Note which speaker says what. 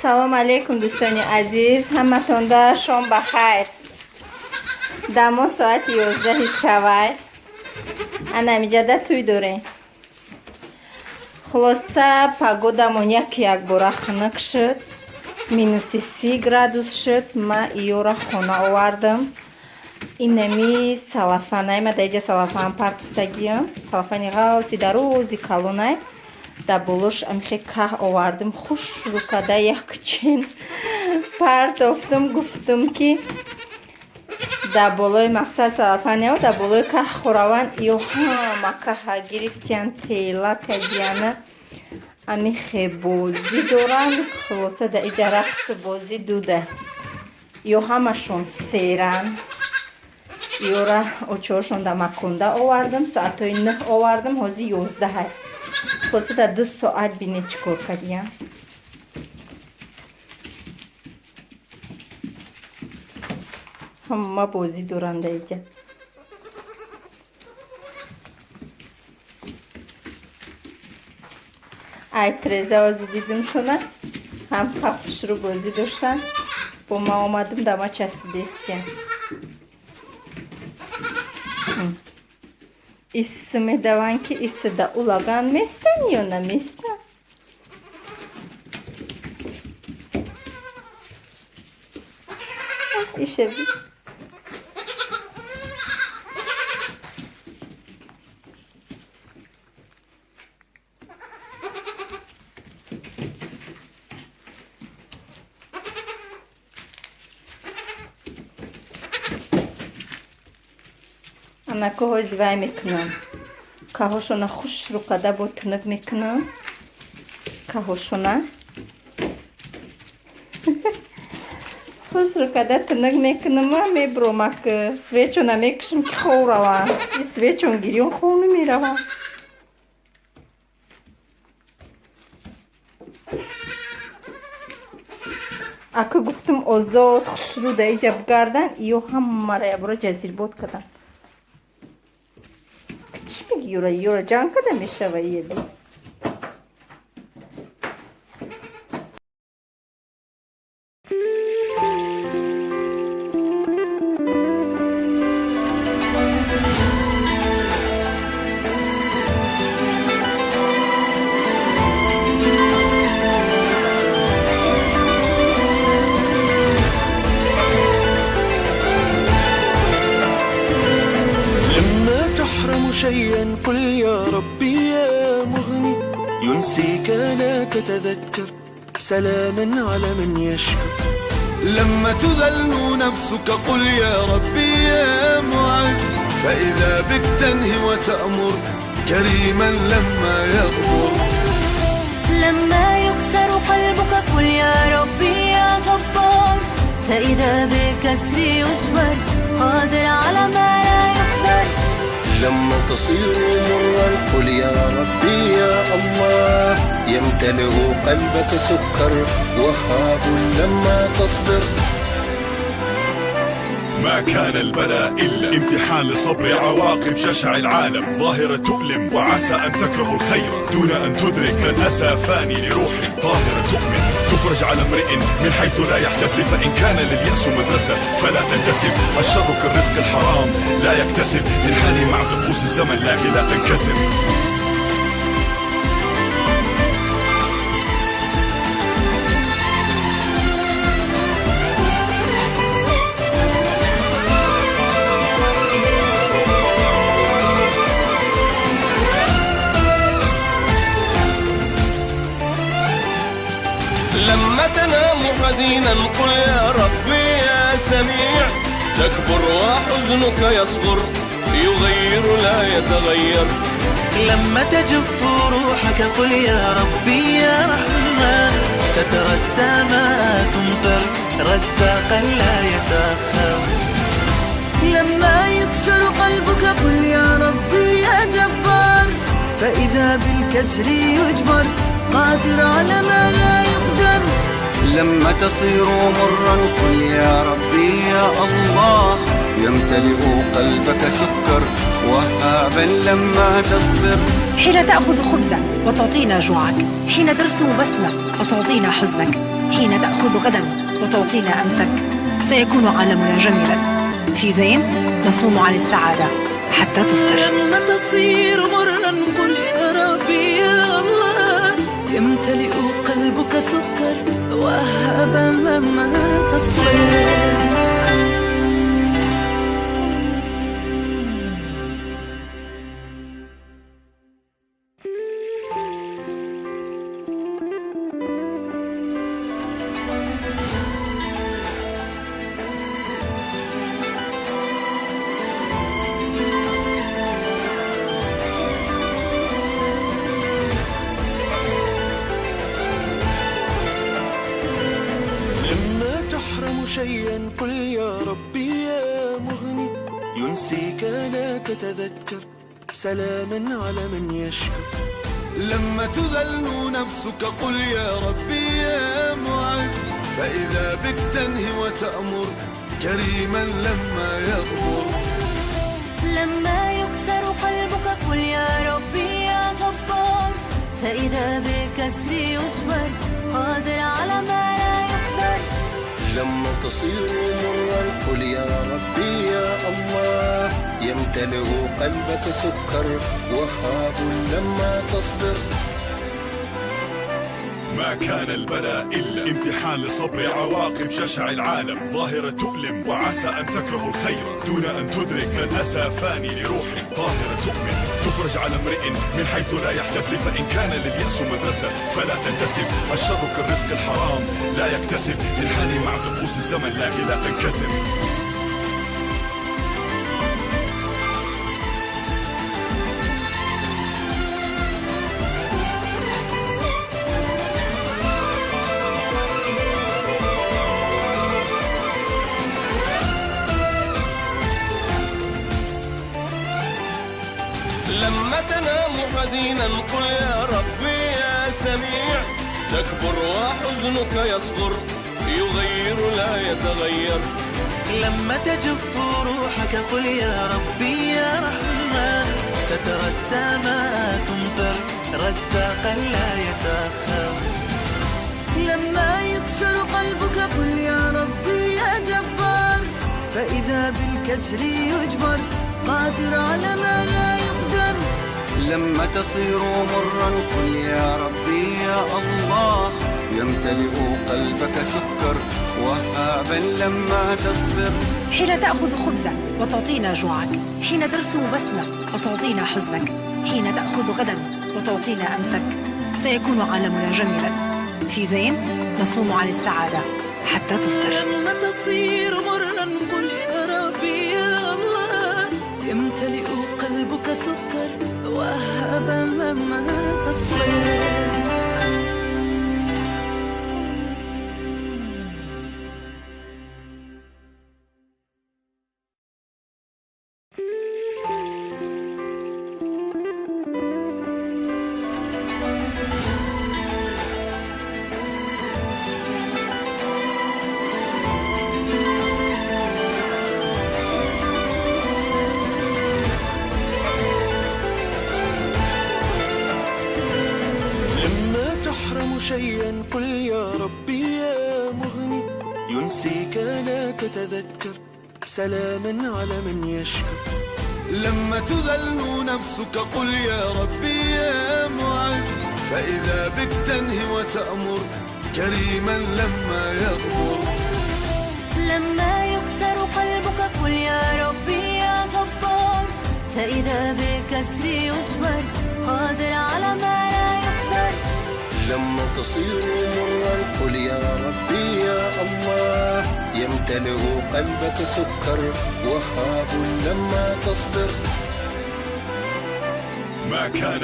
Speaker 1: салом алейкум дӯстони азиз, ҳаматонда шом бахайр. Дамо соати 11 шавай. Анамиҷада туй дорем. Хулоса погодамон як бора хунук шуд. минуси 30 градус шуд. Ма иёра хона овардам. Инами салафанай, ма даиҷа салафан партуфтагиам. Салафани ғавси дарози калонай. Да болош амихе каҳ овардам. Хуш рукада якчен партофтам, гуфтам ки да болои мақсад салафанео да болои каҳ хораван ё ҳама каҳа гирифтиян тела кадияна амихе бозӣ доранд. хулоса да иҷа рақс бозӣ дуда ё ҳамашон серан. ёра очоршон да маконда овардам. Соатои 9 овардам, ҳозир 11. хулоса да 2 соат бине чӣ кор кардиям. ҳама бозӣ доранда иҷа. ай треза ҳозир дидим шуна ҳам хафшру бозӣ доштан. бо ма омадам дама часпидестия. Иссы медаван ки иссы да улаган местан ё на местан. ишеби анакоҳои звай мекунам. каҳошона хушру қада бо тунук мекунам. каҳошона хушру қада тунук мекунам. ма мебуромак свечона мекушам ки хов равам. и свечон гирён хов намеравам. ака гуфтам озод хушру да иҷа бигардан ё ҳамара ябора ҷазирбод кадан. Юра ҷанг када мешава еби.
Speaker 2: شيئا قل يا ربي يا مغني ينسيك لا تتذكر سلاما على من يشكر. لما تذل نفسك قل يا ربي يا معز فإذا بك تنهي وتأمر كريما لما يغفر.
Speaker 3: لما يكسر قلبك قل يا ربي يا جبار فإذا بالكسر يجبر قادر على ما لا يقدر.
Speaker 2: لما تصير مرا قل يا ربي يا الله يمتلئ قلبك سكر وهاب لما تصبر.
Speaker 4: ما كان البلاء إلا امتحان لصبر عواقب جشع العالم. ظاهرة تؤلم وعسى أن تكره الخير دون أن تدرك أن أسى فاني لروح طاهرة تؤمن. تفرج على امرئ من حيث لا يحتسب فإن كان لليأس مدرسة فلا تنتسب. الشر كالرزق الحرام لا يكتسب من حالي مع طقوس الزمن لكن لا تنكسر.
Speaker 5: لما تنام حزينا قل يا ربي يا سميع تكبر وحزنك يصغر يغير لا يتغير.
Speaker 6: لما تجف روحك قل يا ربي يا رحمن سترى السماء تمطر رزاقا لا يتأخر.
Speaker 3: لما يكسر قلبك قل يا ربي يا جبار فإذا بالكسر يجبر قادر على ما لا يقدر.
Speaker 2: لما تصير مرا قل يا ربي يا الله يمتلئ قلبك سكر وهابا لما تصبر.
Speaker 7: حين تأخذ خبزا وتعطينا جوعك، حين ترسم بسمة وتعطينا حزنك، حين تأخذ غدا وتعطينا أمسك. سيكون عالمنا جميلا. في زين نصوم عن السعادة حتى تفطر.
Speaker 3: لما تصير مرا قل يا ربي يا الله، يمتلئ قلبك سكر وهبا لما تصبر.
Speaker 6: شيئا قل يا ربي يا مغني، ينسيك لا تتذكر سلاما على من يشكر.
Speaker 2: لما تذل نفسك قل يا ربي يا معز، فإذا بك تنهي وتأمر كريما لما يغمر.
Speaker 3: لما يكسر قلبك قل يا ربي يا جبار، فإذا بالكسر يجبر قادر على ما لا يقدر.
Speaker 6: لما تصير مرا قل يا ربي يا الله، يمتلئ قلبك سكر وهاب لما تصبر.
Speaker 4: ما كان البلاء إلا امتحان لصبر عواقب جشع العالم، ظاهرة تؤلم وعسى أن تكرهوا الخير دون أن تدرك أن أسى فاني لروح طاهرة تؤمن، تفرج على امرئ من حيث لا يحتسب. فإن كان لليأس مدرسة فلا تنتسب، الشر كالرزق الحرام لا يكتسب، انحني مع طقوس الزمن لكن لا تنكسر.
Speaker 5: لما تنام حزينا قل يا ربي يا سميع، تكبر وحزنك يصغر يغير لا يتغير.
Speaker 6: لما تجف روحك قل يا ربي يا رحمن، سترى السماء تمطر رزاقا لا يتأخر.
Speaker 3: لما يكسر قلبك قل يا ربي يا جبار، فإذا بالكسر يجبر قادر على ما لا يقدر.
Speaker 2: لما تصير مرا قل يا ربي يا الله، يمتلئ قلبك سكر وهابا لما تصبر.
Speaker 7: حين تأخذ خبزا وتعطينا جوعك، حين ترسم بسمة وتعطينا حزنك، حين تأخذ غدا وتعطينا أمسك. سيكون عالمنا جميلا. في زين نصوم عن السعادة حتى تفطر.
Speaker 3: لما تصير مرا قل يا ربي يا الله، يمتلئ قلبك سكر وهبا لما تصبر.
Speaker 6: شيئا قل يا ربي يا مغني، ينسيك لا تتذكر سلاما على من يشكر.
Speaker 2: لما تذل نفسك قل يا ربي يا معز، فإذا بك تنهي وتأمر كريما لما يغمر.
Speaker 3: لما يكسر قلبك قل يا ربي يا جبار، فإذا بالكسر يجبر قادر على ما لا يقدر.
Speaker 6: لما تصير مرا قل يا ربي يا الله، يمتلئ قلبك سكر وهاب لما تصبر.
Speaker 4: ما كان